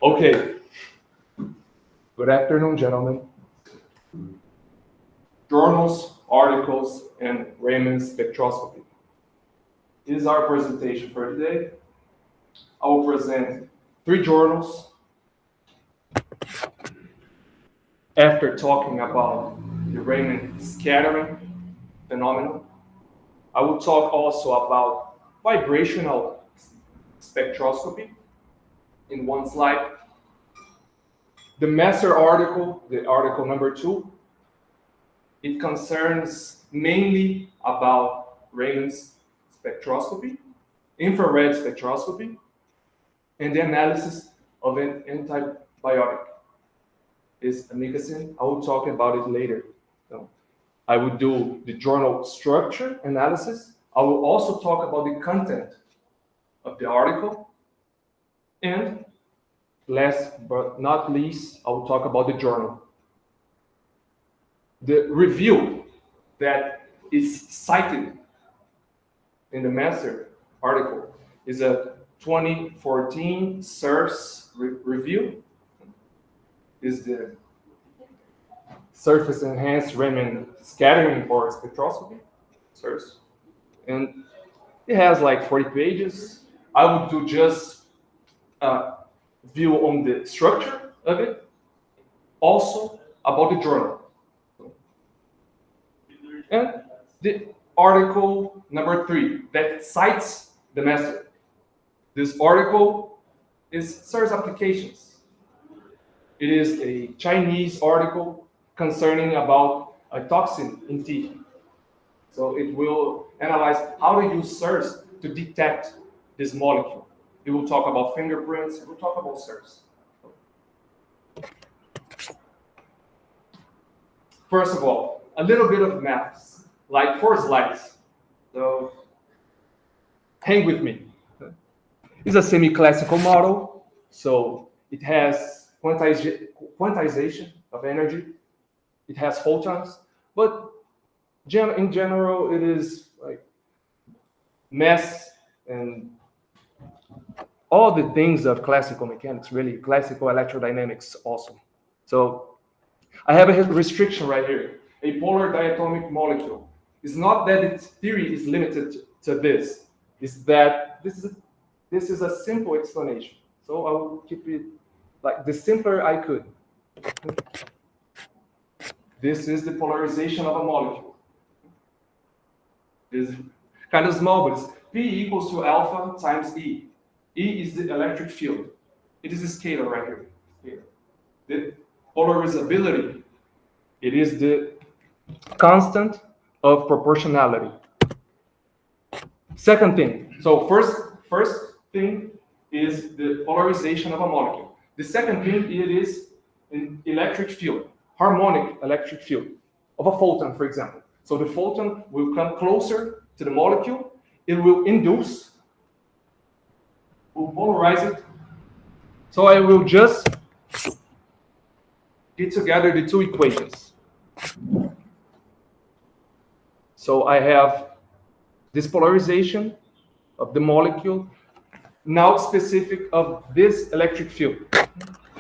Okay. Good afternoon, gentlemen. Journals, articles, and Raman's spectroscopy. This is our presentation for today. I will present 3 journals. After talking about the Raman scattering phenomenon, I will talk also about vibrational spectroscopy in one slide. The master article, the article number 2, it concerns mainly about Raman's spectroscopy, infrared spectroscopy, and the analysis of an antibiotic. Is amikacin. I will talk about it later. So I will do the journal structure analysis. I will also talk about the content of the article. And last but not least, I will talk about the journal. The review that is cited in the master article is a 2014 SIRS review. Is the surface enhanced Raman scattering or spectroscopy, SIRS. And it has like 40 pages. I will do just a view on the structure of it, also about the journal. And the article number 3 that cites the master. This article is SIRS applications. It is a Chinese article concerning about a toxin in tea. So it will analyze how to use SIRS to detect this molecule. It will talk about fingerprints, it will talk about SIRS. First of all, a little bit of maths, like 4 slides. So hang with me. It's a semi-classical model, so it has quantization of energy. It has photons, but in general, it is like mass and all the things of classical mechanics, really classical electrodynamics also. So I have a restriction right here. A polar diatomic molecule. It's not that its theory is limited to this. It's that this is a simple explanation. So I will keep it like the simpler I could. This is the polarization of a molecule. It's kind of small, but it's P equals to alpha times E. E is the electric field. It is a scalar right here. The polarizability, it is the constant of proportionality. Second thing, so first thing is the polarization of a molecule. The second thing, it is an electric field, harmonic electric field of a photon, for example. So the photon will come closer to the molecule, it will induce, will polarize it. So I will just get together the 2 equations. So I have this polarization of the molecule, now specific of this electric field,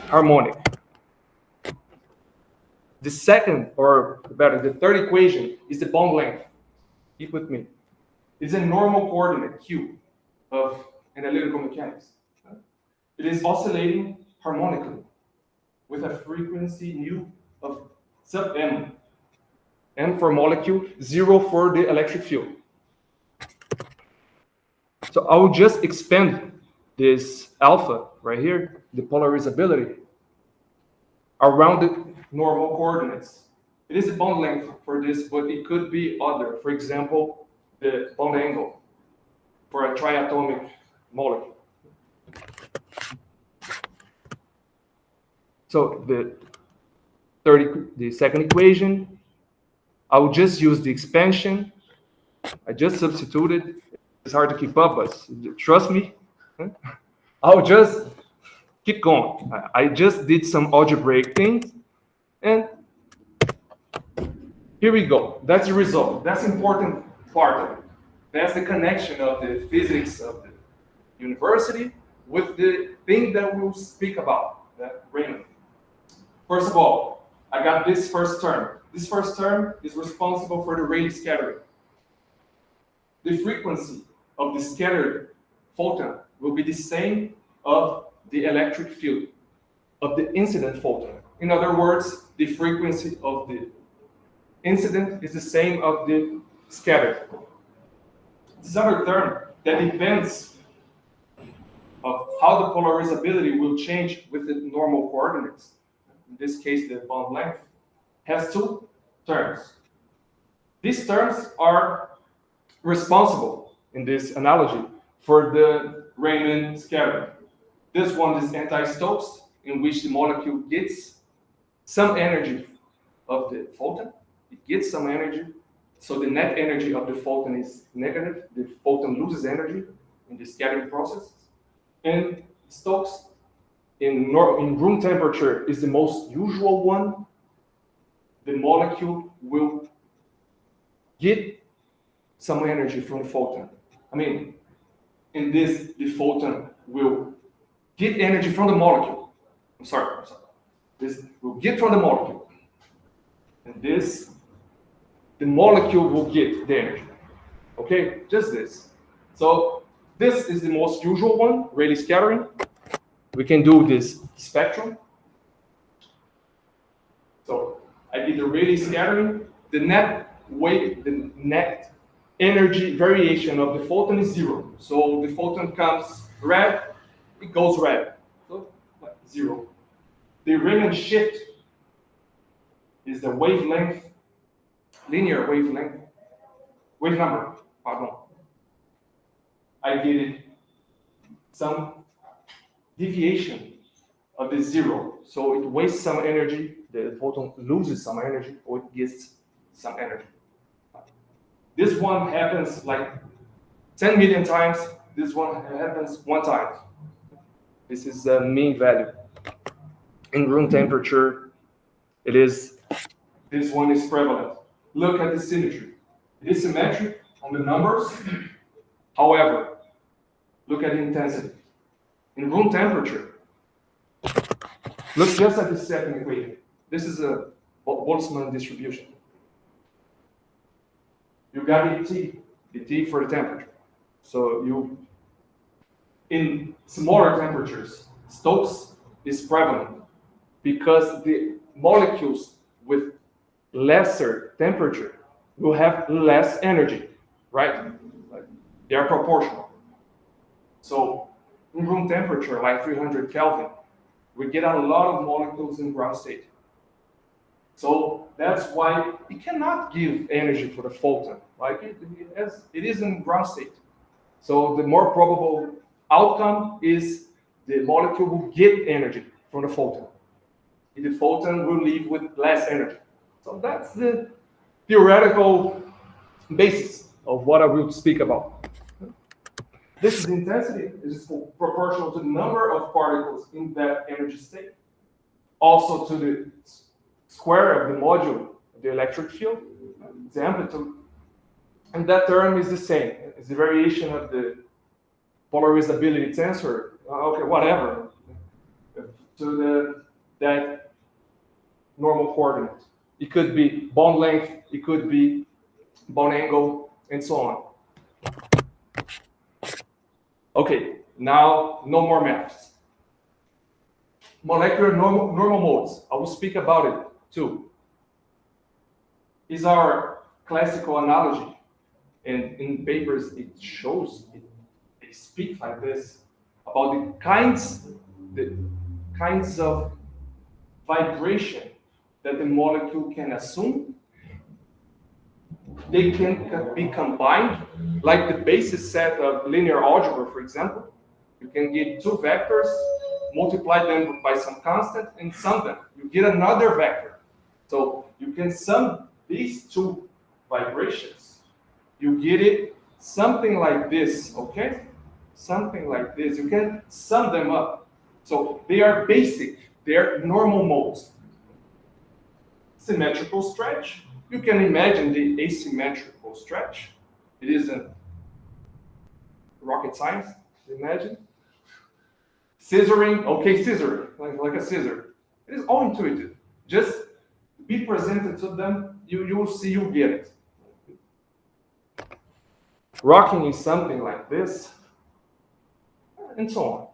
harmonic. The second, or better, the third equation is the bond length. Keep with me. It's a normal coordinate, Q, of analytical mechanics. It is oscillating harmonically with a frequency nu of sub m. M for molecule, 0 for the electric field. So I will just expand this alpha right here, the polarizability, around the normal coordinates. It is a bond length for this, but it could be other. For example, the bond angle for a triatomic molecule. So the second equation, I will just use the expansion. I just substituted. It's hard to keep up, but trust me. I'll just keep going. I just did some algebraic things, and here we go. That's the result. That's the important part of it. That's the connection of the physics of the university with the thing that we'll speak about, that Raman. First of all, I got this first term. This first term is responsible for the Rayleigh scattering. The frequency of the scattered photon will be the same of the electric field of the incident photon. In other words, the frequency of the incident is the same of the scattered. This other term that depends of how the polarizability will change with the normal coordinates, in this case the bond length, has two terms. These terms are responsible, in this analogy, for the Raman scattering. This one is anti-Stokes, in which the molecule gets some energy of the photon. It gets some energy, so the net energy of the photon is negative. The photon loses energy in the scattering process. And Stokes, in room temperature, is the most usual one. The molecule will get some energy from the photon. I mean, in this, the photon will get energy from the molecule. I'm sorry. This will get from the molecule. And this, the molecule will get the energy. Okay, just this. So this is the most usual one, Rayleigh scattering. We can do this spectrum. So I did the Rayleigh scattering. The net weight, the net energy variation of the photon is zero. So the photon comes red, it goes red. So like zero. The Raman shift is the wavelength, linear wavelength, wave number, pardon. I did it some deviation of the zero. So it wastes some energy, the photon loses some energy, or it gets some energy. This one happens like 10 million times. This one happens one time. This is the mean value. In room temperature, this one is prevalent. Look at the symmetry. It is symmetric on the numbers. However, look at the intensity. In room temperature, look just at the second equation. This is a Boltzmann distribution. You got the T for the temperature. So in smaller temperatures, Stokes is prevalent because the molecules with lesser temperature will have less energy, right? They are proportional. So in room temperature, like 300 Kelvin, we get a lot of molecules in ground state. So that's why it cannot give energy for the photon, like it is in ground state. So the more probable outcome is the molecule will get energy from the photon. The photon will leave with less energy. So that's the theoretical basis of what I will speak about. This is the intensity. It is proportional to the number of particles in that energy state. Also to the square of the module, the electric field, the amplitude. And that term is the same. It's the variation of the polarizability tensor, okay, whatever, to that normal coordinate. It could be bond length, it could be bond angle, and so on. Okay, now no more maths. Molecular normal modes, I will speak about it too. Is our classical analogy, and in papers it shows, they speak like this, about the kinds of vibration that the molecule can assume. They can be combined, like the basis set of linear algebra, for example. You can get two vectors, multiply them by some constant, and sum them. You get another vector. So you can sum these two vibrations. You get it something like this, okay? Something like this. You can sum them up. So they are basic. They are normal modes. Symmetrical stretch. You can imagine the asymmetrical stretch. It isn't rocket science, imagine. Scissoring, okay, scissor, like a scissor. It is all intuitive. Just be presented to them, you will see, you get it. Rocking is something like this, and so on.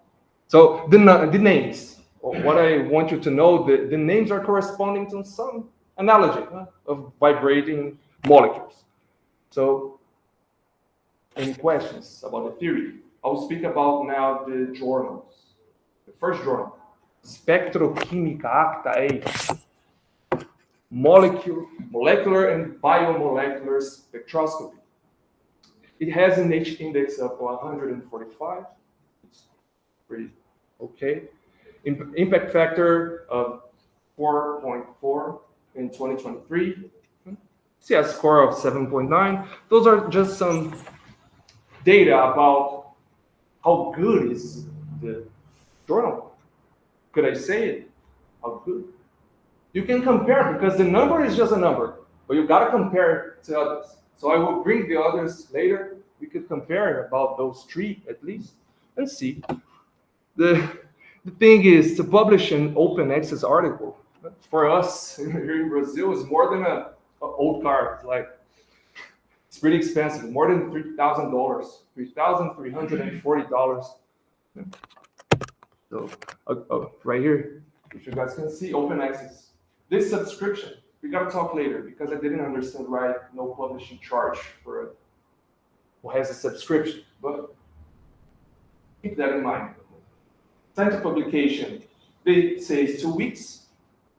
So the names, what I want you to know, the names are corresponding to some analogy of vibrating molecules. So, any questions about the theory? I'll speak about now the journals. The first journal, Spectroquímica Acta 8, Molecular and Biomolecular Spectroscopy. It has an H index of 145. It's pretty okay. Impact factor of 4.4 in 2023. CS score of 7.9. Those are just some data about how good is the journal. Could I say it? How good? You can compare because the number is just a number, but you gotta compare it to others. So I will bring the others later. We could compare about those three at least and see. The thing is to publish an open access article for us here in Brazil is more than an old car. It's pretty expensive, more than $3,000, $3,340. So right here, if you guys can see, open access. This subscription, we gotta talk later because I didn't understand right. No publishing charge for who has a subscription, but keep that in mind. Time to publication, they say it's 2 weeks,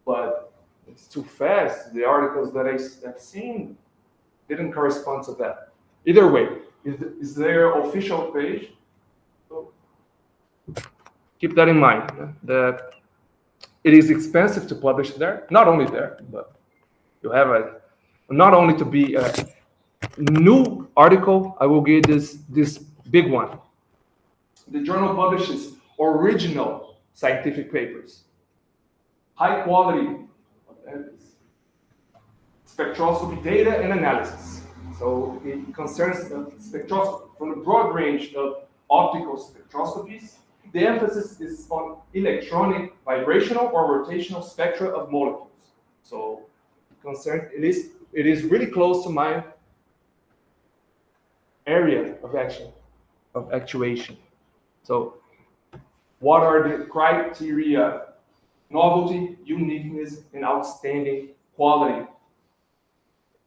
but it's too fast. The articles that I've seen didn't correspond to that. Either way, is their official page. So keep that in mind, that it is expensive to publish there, not only there, but you have not only to be a new article, I will give this big one. The journal publishes original scientific papers, high quality spectroscopy data and analysis. So it concerns spectroscopy from a broad range of optical spectroscopies. The emphasis is on electronic, vibrational, or rotational spectra of molecules. So it is really close to my area of action, of actuation. So what are the criteria? Novelty, uniqueness, and outstanding quality.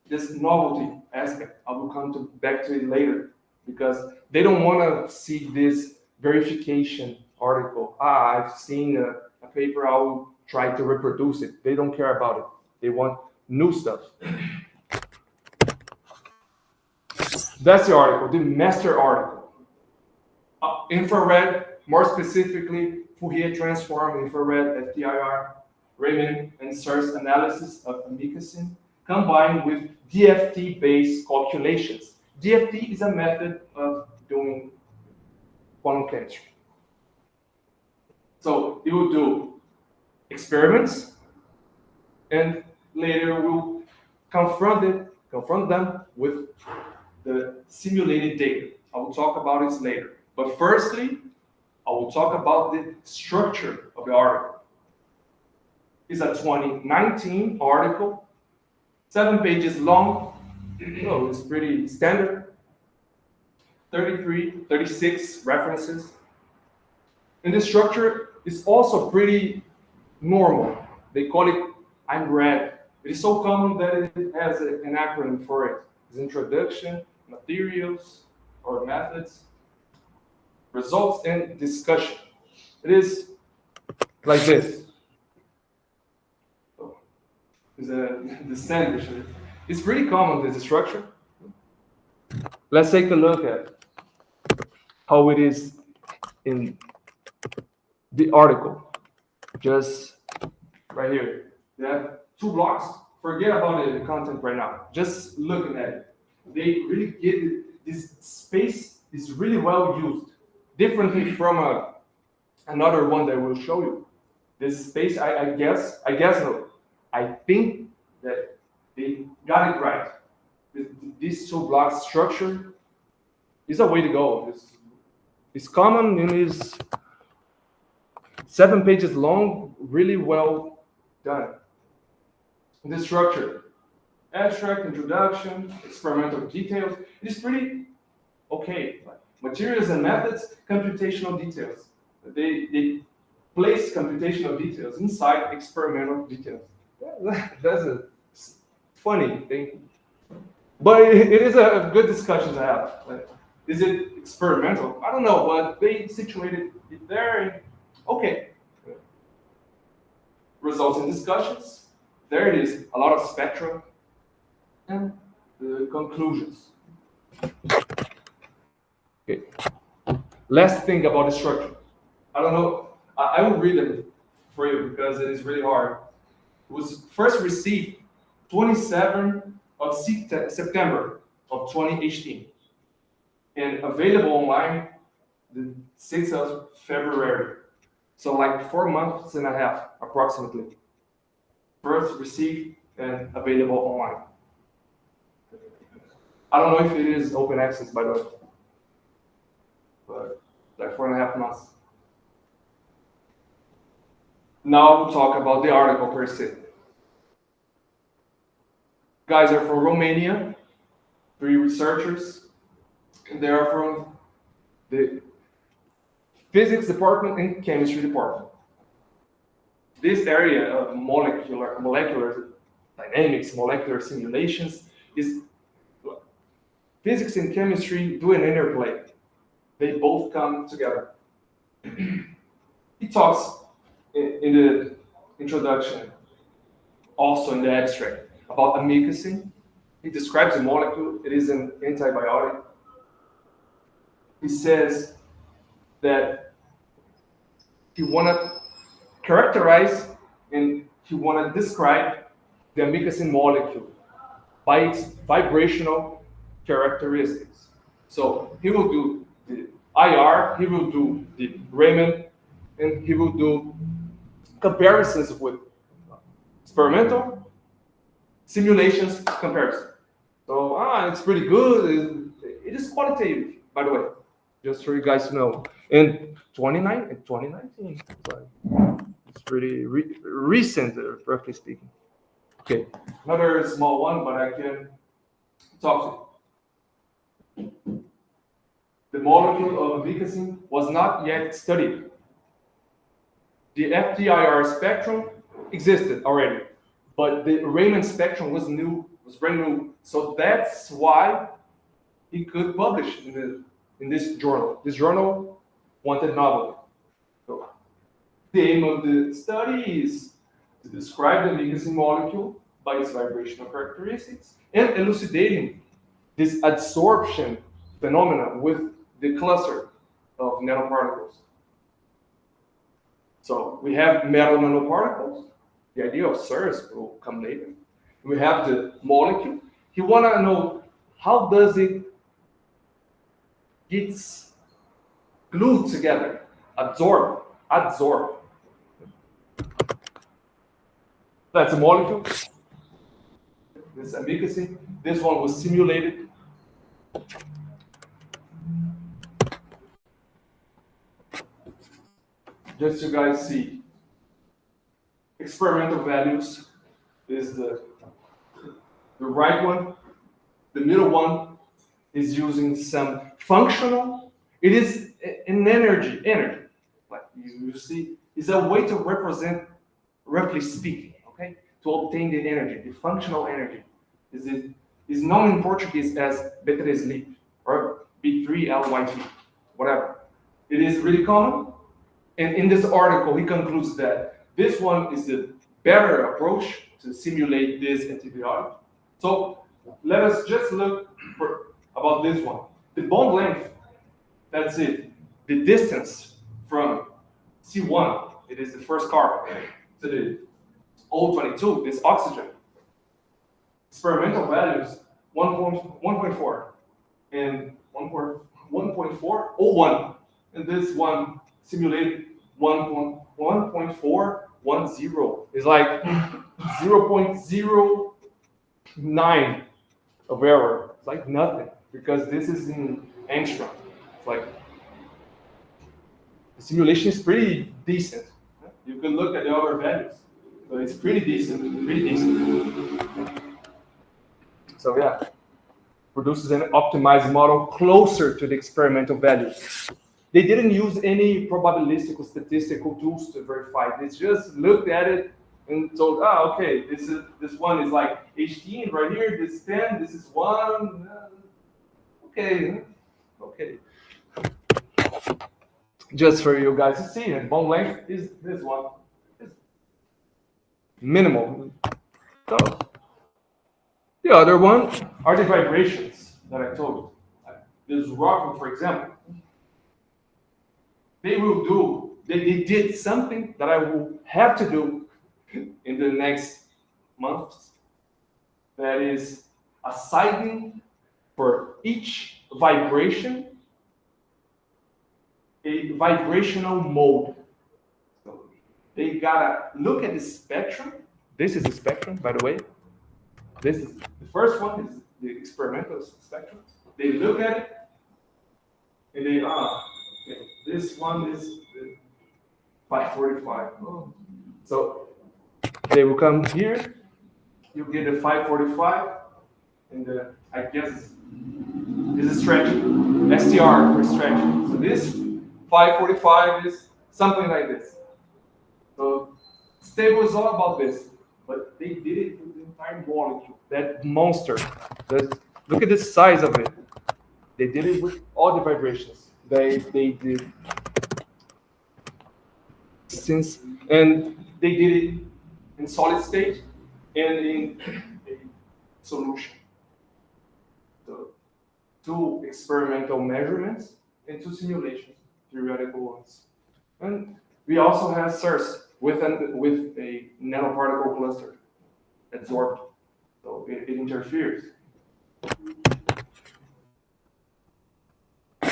This novelty aspect, I will come back to it later, because they don't want to see this verification article. I've seen a paper, I will try to reproduce it. They don't care about it. They want new stuff. That's the article, the master article. Infrared, more specifically, Fourier transform, infrared, FTIR, Raman, and source analysis of amicacin, combined with DFT-based calculations. DFT is a method of doing quantum chemistry. So you will do experiments, and later we'll confront them with the simulated data. I will talk about this later. But firstly, I will talk about the structure of the article. It's a 2019 article, 7 pages long. So it's pretty standard. 36 references. And the structure is also pretty normal. They call it I'm Red. It is so common that it has an acronym for it. It's introduction, materials or methods, results, and discussion. It is like this. It's the sandwich. It's pretty common, this structure. Let's take a look at how it is in the article. Just right here. They have 2 blocks. Forget about the content right now. Just looking at it. They really get it. This space is really well used. Differently from another one that I will show you. This space, I think that they got it right. This 2 block structure is a way to go. It's common and is 7 pages long, really well done. The structure, abstract, introduction, experimental details. It is pretty okay. Materials and methods, computational details. They place computational details inside experimental details. That's a funny thing. But it is a good discussion to have. Like, is it experimental? I don't know, but they situated it there. And, okay. Results in discussions. There it is. A lot of spectrum and the conclusions. Okay. Last thing about the structure. I don't know. I will read it for you because it is really hard. It was first received 27th of September of 2018 and available online the 6th of February. So like 4 months and a half approximately. First received and available online. I don't know if it is open access, by the way, but like 4.5 months. Now we'll talk about the article per se. Guys are from Romania, 3 researchers, and they are from the physics department and chemistry department. This area of molecular dynamics, molecular simulations, is physics and chemistry do an interplay. They both come together. He talks in the introduction, also in the abstract, about amikacin. He describes the molecule. It is an antibiotic. He says that he want to characterize and he want to describe the amikacin molecule by its vibrational characteristics. So he will do the IR, he will do the Raman, and he will do comparisons with experimental simulations comparison. So it's pretty good. It is qualitative, by the way, just for you guys to know. In 2019, it's pretty recent, roughly speaking. Okay, another small one, but I can talk to you. The molecule of amikacin was not yet studied. The FTIR spectrum existed already, but the Raman spectrum was brand new. So that's why he could publish in this journal. This journal wanted novelty. So the aim of the study is to describe the amikacin molecule by its vibrational characteristics and elucidating this adsorption phenomena with the cluster of nanoparticles. So we have metal nanoparticles. The idea of SIRS will come later. We have the molecule. You want to know how does it gets glued together, absorb. That's a molecule. This amikacin. This one was simulated. Just so you guys see, experimental values is the right one. The middle one is using some functional. It is an energy. Like you see, is a way to represent, roughly speaking, okay, to obtain the energy, the functional energy. Is known in Portuguese as B3 or B3LYT, whatever. It is really common. And in this article, he concludes that this one is the better approach to simulate this antibiotic. So let us just look about this one. The bond length, that's it. The distance from C1, it is the first carbon, to the O22, this oxygen. Experimental values, 1.4 and 1.401. And this one simulated 1.410. It's like 0.09 of error. It's like nothing because this is in angstrom. It's like the simulation is pretty decent. You can look at the other values. So it's pretty decent, pretty decent. So yeah, produces an optimized model closer to the experimental values. They didn't use any probabilistic or statistical tools to verify. They just looked at it and told, okay, this one is like 18 right here, this 10, this is 1. Okay. Just for you guys to see, and bone length is this one. It's minimal. So the other one are the vibrations that I told you. Like this rocking, for example. They did something that I will have to do in the next months. That is assigning for each vibration a vibrational mode. So they gotta look at the spectrum. This is the spectrum, by the way. This is the first one is the experimental spectrum. They look at it and they okay, this one is the 545. Oh. So they will come here. You get a 545, and I guess this is stretching. STR for stretching. So this 545 is something like this. So stable is all about this, but they did it with the entire molecule. That monster. Look at the size of it. They did it with all the vibrations. They did and they did it in solid state and in a solution. So 2 experimental measurements and 2 simulations, theoretical ones. And we also have SIRS with a nanoparticle cluster absorbed. So it interferes.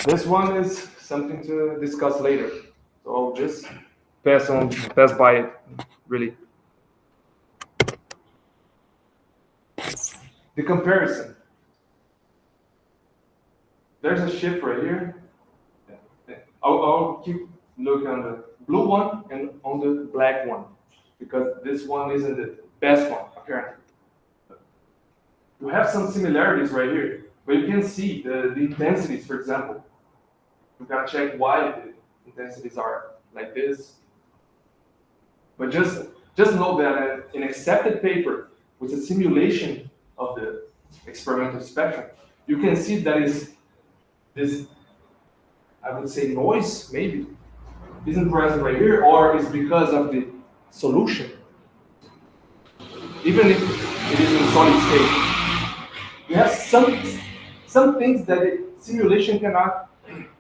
This one is something to discuss later. So I'll just pass by it, really. The comparison. There's a shift right here. I'll keep looking on the blue one and on the black one, because this one isn't the best one, apparently. You have some similarities right here, but you can see the intensities, for example. You gotta check why the intensities are like this. But just know that an accepted paper with a simulation of the experimental spectrum, you can see that is this, I would say, noise maybe isn't present right here, or is because of the solution. Even if it is in solid state, you have some things that the simulation cannot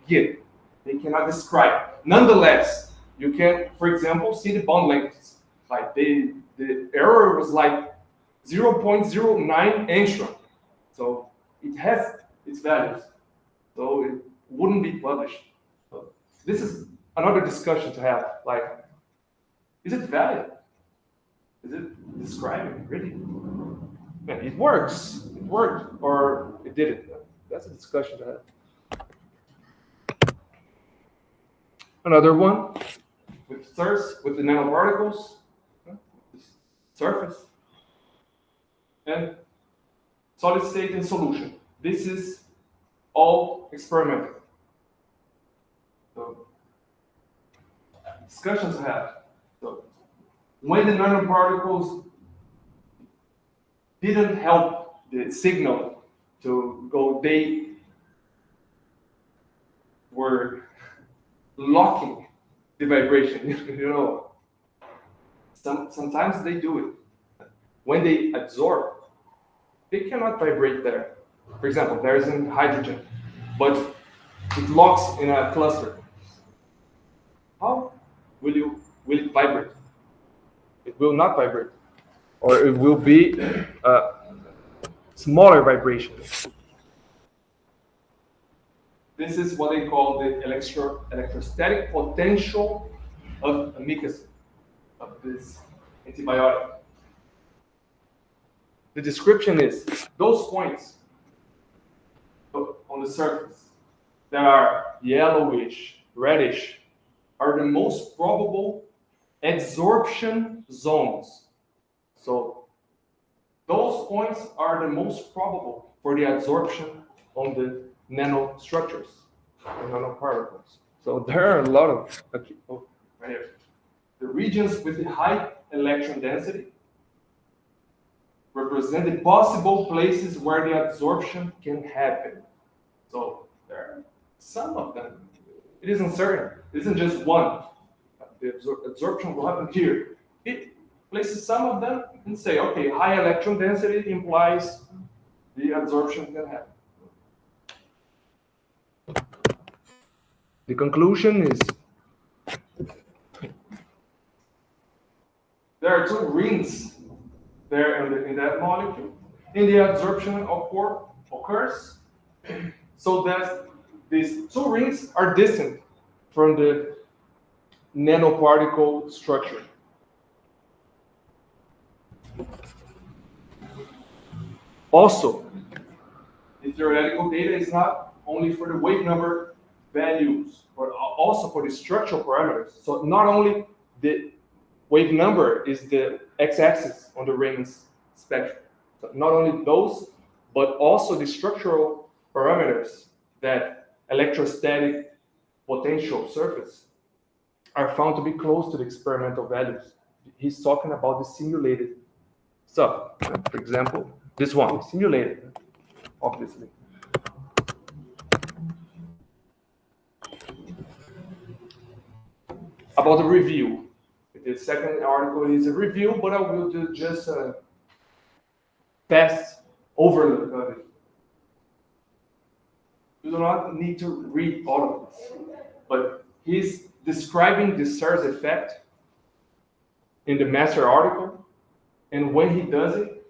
give. They cannot describe. Nonetheless, you can, for example, see the bond lengths. Like the error was like 0.09 angstrom. So it has its values. So it wouldn't be published. So this is another discussion to have. Like, is it valid? Is it describing really? Man, it works. It worked, or it didn't. That's a discussion to have. Another one with SIRS, with the nanoparticles, surface, and solid state and solution. This is all experimental. So, discussions to have. So, when the nanoparticles didn't help the signal to go, they were locking the vibration. You know, sometimes they do it. When they absorb, they cannot vibrate there. For example, there isn't hydrogen, but it locks in a cluster. How will it vibrate? It will not vibrate, or it will be a smaller vibration. This is what they call the electrostatic potential of amicacin, of this antibiotic. The description is those points on the surface that are yellowish, reddish, are the most probable adsorption zones. So those points are the most probable for the adsorption on the nanostructures, or nanoparticles. So there are a lot of, okay, oh, right here. The regions with the high electron density represent the possible places where the adsorption can happen. So there are some of them. It isn't certain. It isn't just one. The adsorption will happen here. It places some of them and say, okay, high electron density implies the adsorption can happen. The conclusion is there are two rings there in that molecule. And the adsorption occurs so that these two rings are distant from the nanoparticle structure. Also, the theoretical data is not only for the wave number values, but also for the structural parameters. So not only the wave number is the x-axis on the Raman's spectrum. So not only those, but also the structural parameters that electrostatic potential surface are found to be close to the experimental values. He's talking about the simulated stuff. For example, this one is simulated, obviously. About the review. The second article is a review, but I will do just a fast overlook of it. You do not need to read all of this, but he's describing the SIRS effect in the master article, and when he does it,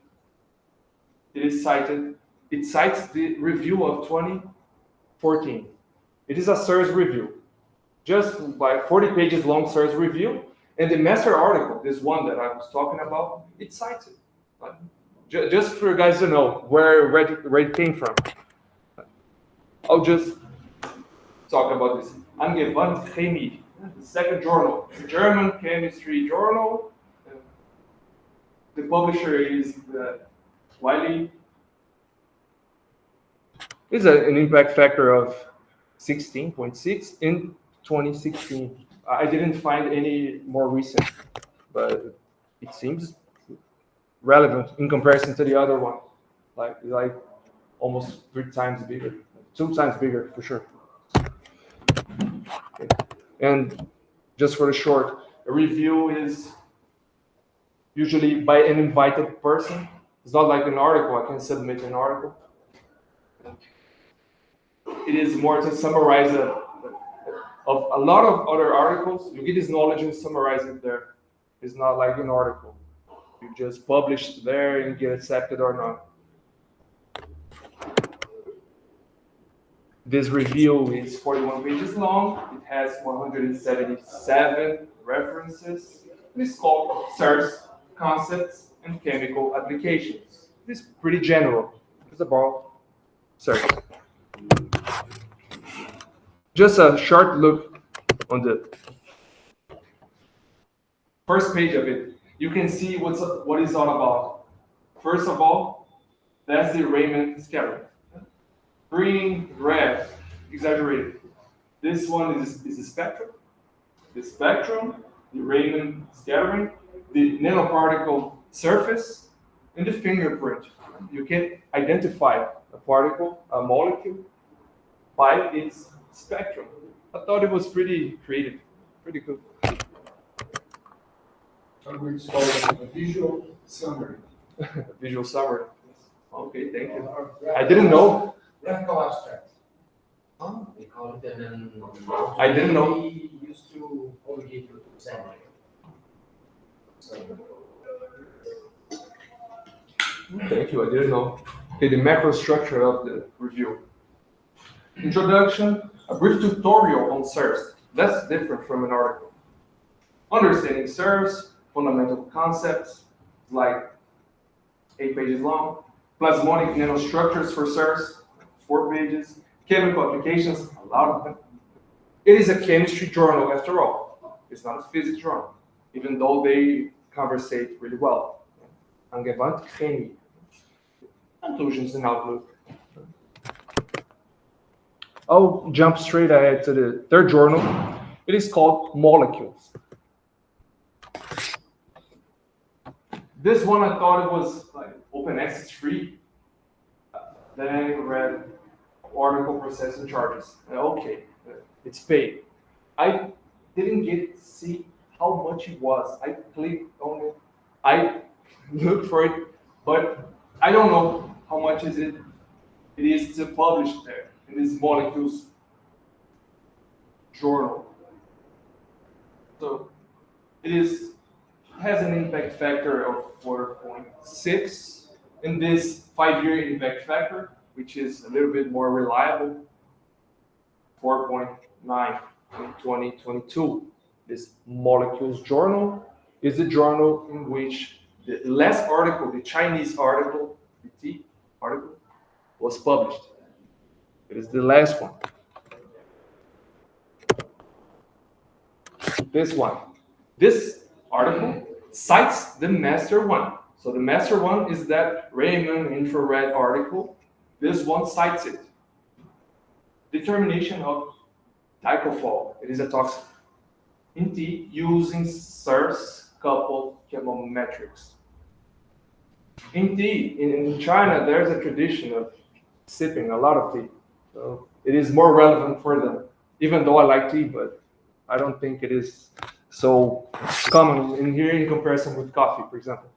it cites the review of 2014. It is a SIRS review, just like 40 pages long SIRS review. And the master article, this one that I was talking about, it cites it. Just for you guys to know where it came from. I'll just talk about this. Angewandte Chemie, the second journal, German chemistry journal. The publisher is Wiley. It's an impact factor of 16.6 in 2016. I didn't find any more recent, but it seems relevant in comparison to the other one. Like almost 3 times bigger, 2 times bigger for sure. Okay. And just for the short, a review is usually by an invited person. It's not like an article. I can submit an article. It is more to summarize of a lot of other articles. You get this knowledge and summarize it there. It's not like an article. You just publish there and get accepted or not. This review is 41 pages long. It has 177 references. It's called SIRS Concepts and Chemical Applications. It's pretty general. It's about SIRS. Just a short look on the first page of it. You can see what it's all about. First of all, that's the Raman scattering. Green, red, exaggerated. This one is the spectrum. The spectrum, the Raman scattering, the nanoparticle surface, and the fingerprint. You can identify a particle, a molecule, by its spectrum. I thought it was pretty creative, pretty cool. I'm going to call a visual summary. Visual summary. Okay, thank you. I didn't know. Graphical abstract. They call it an. I didn't know. We used to obligate you to send it. Thank you, I didn't know. Okay, the macro structure of the review. Introduction, a brief tutorial on SIRS. That's different from an article. Understanding SIRS, fundamental concepts, like 8 pages long. Plasmonic nanostructures for SIRS, 4 pages. Chemical applications, a lot of them. It is a chemistry journal after all. It's not a physics journal. even though they conversate really well. Angewandte chemie. Conclusions and outlook. I'll jump straight ahead to the third journal. It is called Molecules. This one I thought it was like open access free. Then I read article processing charges. Okay, it's paid. I didn't get to see how much it was. I clicked on it. I looked for it, but I don't know how much it is to publish there in this molecules journal. So it has an impact factor of 4.6 in this 5-year impact factor, which is a little bit more reliable, 4.9 in 2022. This molecules journal is a journal in which the last article, the Chinese article, the T article, was published. It is the last one. This one. This article cites the master one. So the master one is that Raman infrared article. This one cites it. Determination of dicofol. It is a toxin. In tea using SIRS coupled chemometrics. In tea, in China, there's a tradition of sipping a lot of tea. So it is more relevant for them. Even though I like tea, but I don't think it is so common in here in comparison with coffee, for example.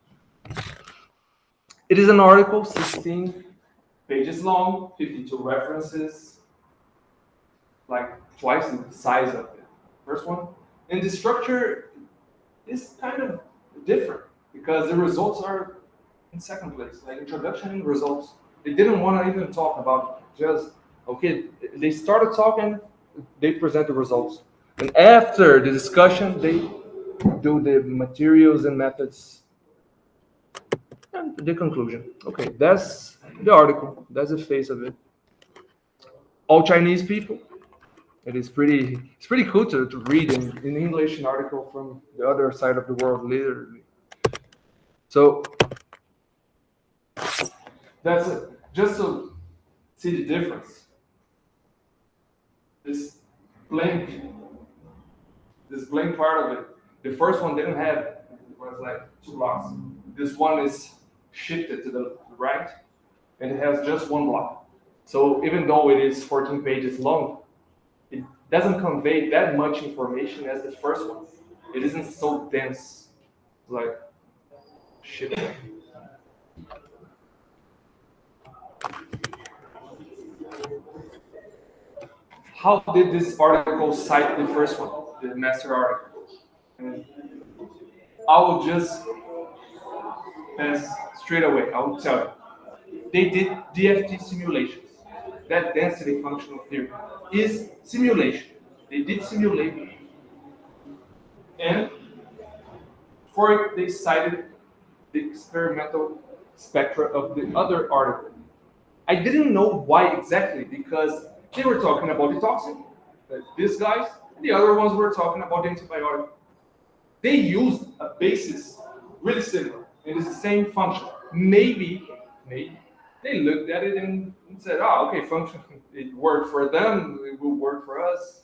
It is an article, 16 pages long, 52 references, like twice the size of the first one. And the structure is kind of different because the results are in second place, like introduction and results. They didn't want to even talk about just, okay, they started talking, they present the results. And after the discussion, they do the materials and methods and the conclusion. Okay, that's the article. That's the face of it. All Chinese people. It's pretty cool to read in English an article from the other side of the world, literally. So that's it. Just to see the difference. This blank part of it. The first one didn't have it. It was like 2 blocks. This one is shifted to the right, and it has just 1 block. So even though it is 14 pages long, it doesn't convey that much information as the first one. It isn't so dense, like shifted. How did this article cite the first one, the master article? And I will just pass straight away. I will tell you. They did DFT simulations. That density functional theory is simulation. They did simulate, and for it, they cited the experimental spectra of the other article. I didn't know why exactly because they were talking about the toxin, like these guys, and the other ones were talking about the antibiotic. They used a basis really similar. It is the same function. Maybe they looked at it and said, "Oh, okay, function. It worked for them. It will work for us."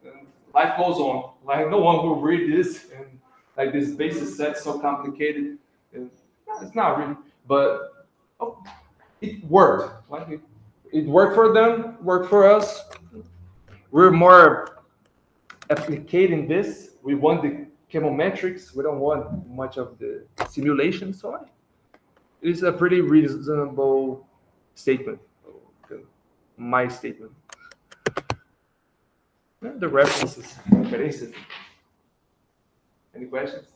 And life goes on. Like no one will read this, and like this basis set's so complicated. And it's not really, but it worked. Like it worked for them, worked for us. We're more applicating this. We want the chemometrics. We don't want much of the simulation. So it is a pretty reasonable statement. My statement. The references. Any questions?